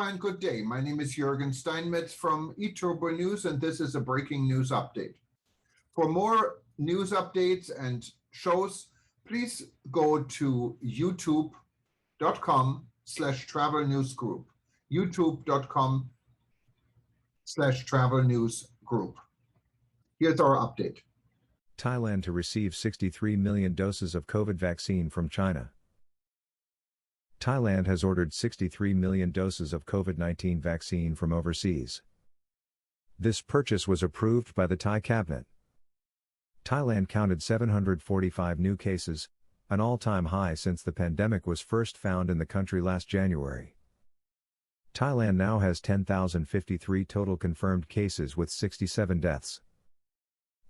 and good day. My name is Jürgen Steinmetz from eTurboNews, and this is a breaking news update. For more news updates and shows, please go to youtube.com/travel news group. youtube.com/travel news group. Here's our update. Thailand to receive 63 million doses of COVID vaccine from China. Thailand has ordered 63 million doses of COVID-19 vaccine from overseas. This purchase was approved by the Thai cabinet. Thailand counted 745 new cases, an all-time high since the pandemic was first found in the country last January. Thailand now has 10,053 total confirmed cases with 67 deaths.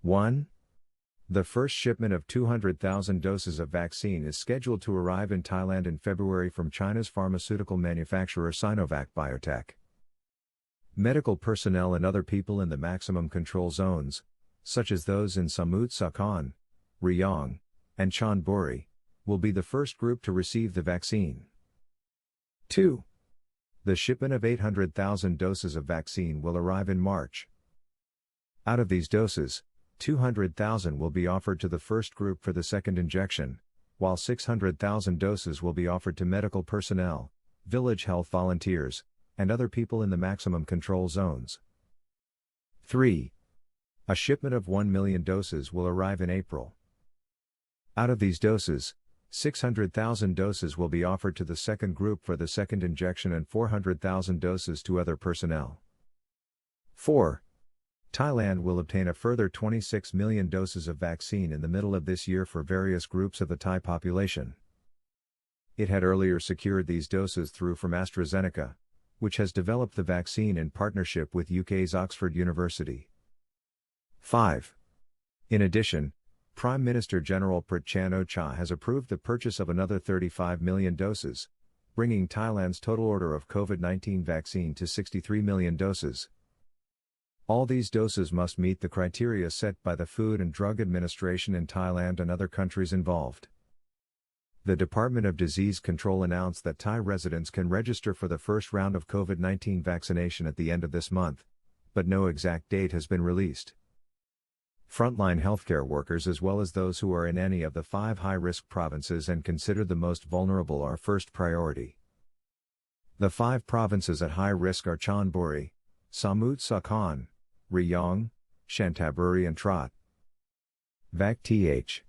1. The first shipment of 200,000 doses of vaccine is scheduled to arrive in Thailand in February from China's pharmaceutical manufacturer Sinovac Biotech. Medical personnel and other people in the maximum control zones, such as those in Samut Sakhon, Rayong, and Chonburi, will be the first group to receive the vaccine. 2. The shipment of 800,000 doses of vaccine will arrive in March. Out of these doses, 200,000 will be offered to the first group for the second injection, while 600,000 doses will be offered to medical personnel, village health volunteers, and other people in the maximum control zones. 3. A shipment of 1 million doses will arrive in April. Out of these doses, 600,000 doses will be offered to the second group for the second injection and 400,000 doses to other personnel. 4. Thailand will obtain a further 26 million doses of vaccine in the middle of this year for various groups of the Thai population. It had earlier secured these doses through from AstraZeneca, which has developed the vaccine in partnership with UK's Oxford University. 5. In addition, Prime Minister General Prayut Chan-o-cha has approved the purchase of another 35 million doses, bringing Thailand's total order of COVID-19 vaccine to 63 million doses. All these doses must meet the criteria set by the Food and Drug Administration in Thailand and other countries involved. The Department of Disease Control announced that Thai residents can register for the first round of COVID-19 vaccination at the end of this month, but no exact date has been released. Frontline healthcare workers as well as those who are in any of the 5 high-risk provinces and considered the most vulnerable are first priority. The 5 provinces at high risk are Chonburi, Samut Sakhon, Rayong, Chanthaburi and Trot. Vac.th.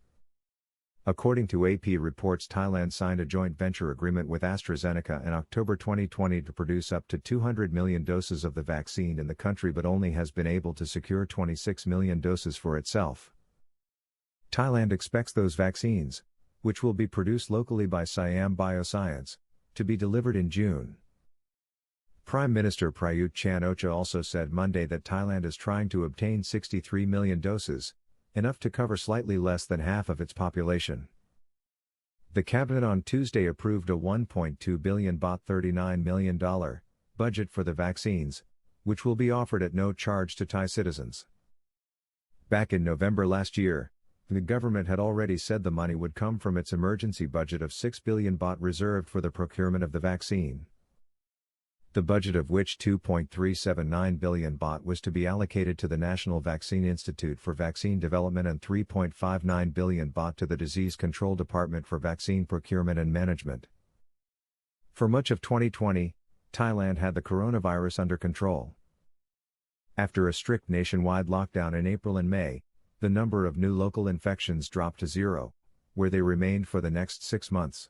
According to AP reports, Thailand signed a joint venture agreement with AstraZeneca in October 2020 to produce up to 200 million doses of the vaccine in the country but only has been able to secure 26 million doses for itself. Thailand expects those vaccines, which will be produced locally by Siam Bioscience, to be delivered in June. Prime Minister Prayut Chan-o-cha also said Monday that Thailand is trying to obtain 63 million doses, enough to cover slightly less than half of its population. The cabinet on Tuesday approved a 1.2 billion baht $39 million budget for the vaccines, which will be offered at no charge to Thai citizens. Back in November last year, the government had already said the money would come from its emergency budget of 6 billion baht reserved for the procurement of the vaccine. The budget of which 2.379 billion baht was to be allocated to the National Vaccine Institute for Vaccine Development and 3.59 billion baht to the Disease Control Department for Vaccine Procurement and Management. For much of 2020, Thailand had the coronavirus under control. After a strict nationwide lockdown in April and May, the number of new local infections dropped to 0, where they remained for the next 6 months.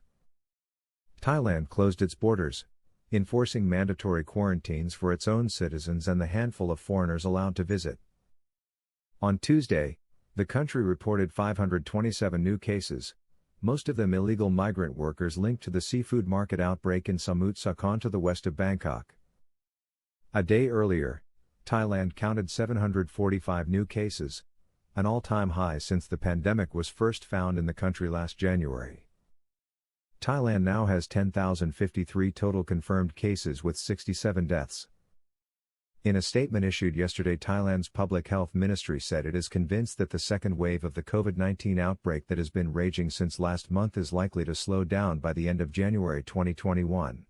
Thailand closed its borders, enforcing mandatory quarantines for its own citizens and the handful of foreigners allowed to visit. On Tuesday, the country reported 527 new cases, most of them illegal migrant workers linked to the seafood market outbreak in Samut Sakhon to the west of Bangkok. A day earlier, Thailand counted 745 new cases, an all-time high since the pandemic was first found in the country last January. Thailand now has 10,053 total confirmed cases with 67 deaths. In a statement issued yesterday, Thailand's Public Health Ministry said it is convinced that the second wave of the COVID-19 outbreak that has been raging since last month is likely to slow down by the end of January 2021.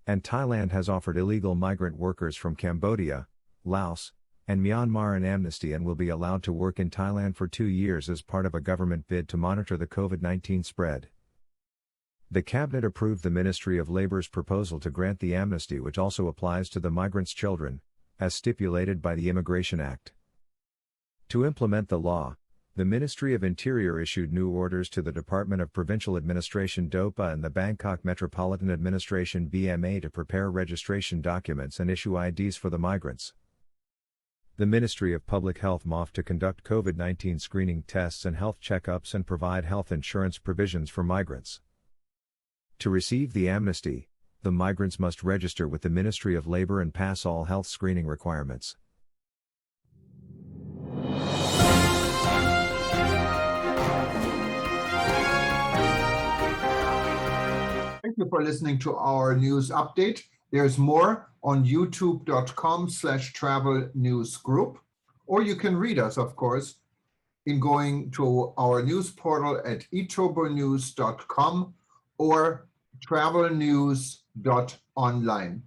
and Thailand has offered illegal migrant workers from Cambodia, Laos, and Myanmar an amnesty and will be allowed to work in Thailand for 2 years as part of a government bid to monitor the COVID-19 spread. The Cabinet approved the Ministry of Labor's proposal to grant the amnesty, which also applies to the migrants' children, as stipulated by the Immigration Act. To implement the law, the Ministry of Interior issued new orders to the Department of Provincial Administration (DOPA) and the Bangkok Metropolitan Administration (BMA) to prepare registration documents and issue IDs for the migrants. The Ministry of Public Health (MOF) to conduct COVID-19 screening tests and health checkups and provide health insurance provisions for migrants. To receive the amnesty, the migrants must register with the Ministry of Labor and pass all health screening requirements. Thank you for listening to our news update. There's more on youtube.com/travel news group, or you can read us, of course, in going to our news portal at eTurboNews.com or travelnews.online.